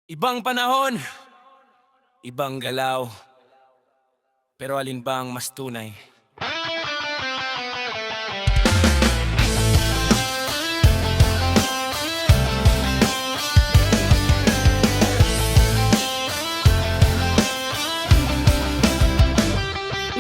Ibang panahon, ibang galaw, pero alin ba ang mas tunay?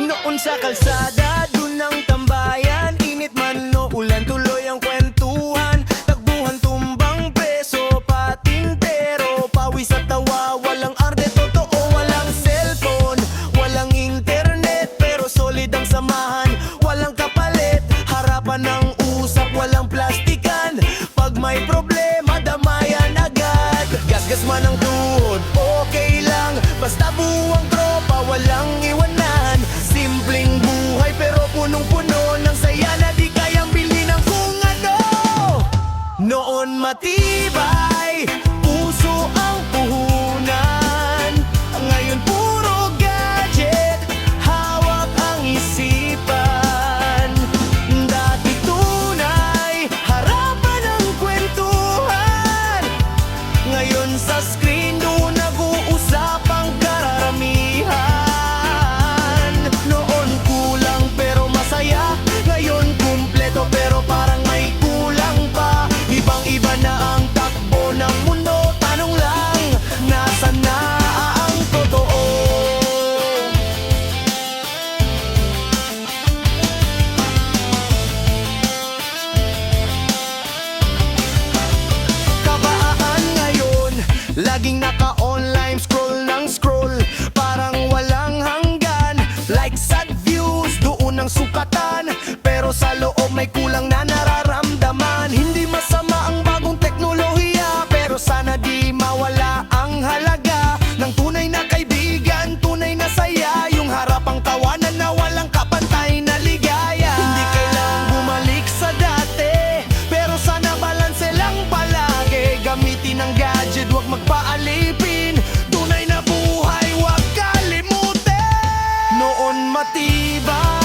Noon sa kalsada, dun ang tambayan. Init man o ulan, tuloy ang kwentuhan. Takbuhan, tumbang, preso, patintero. Pawis at tawa, walang arte, totoo. Walang cellphone, walang internet, pero solid ang samahan. Walang kapalit, harapan ng usap, walang plastikan. Pag may problema, damayan agad. Gasgas man ang tuhod, okay lang. Basta buwang tropa, walang iwanan. Simpleng buhay pero punong-puno ng saya na di kayang bilhin ng kung ano. Noon matibay, puso ang puhunan. Ngayon puro gadget, hawak ang isipan. Dati tunay, harapan ang kwentuhan. Ngayon sa screen doon nag-uusap ang karamihan. Noon kulang pero masaya, ngayon kumpleto pero parang may kulang pa. Ibang-iba na ang takbo ng mundo, tanong lang, nasaan na ang totoo? Kabaan ngayon, laging naka-online, scroll ng scroll, parang walang hanggan. Likes at views, doon ang sukatan, pero sa loob may kulang na nararamdaman. Hindi masama ang bagong teknolohiya, pero sana di mawala ang halaga ng tunay na kaibigan, tunay na saya, yung harapang tawanan na walang kapantay na ligaya. Hindi kailangang bumalik sa dati, pero sana balanse lang palagi. Gamitin ang gadget, wag magpaalipin. Tunay na buhay, wag kalimutin. Noon matibay,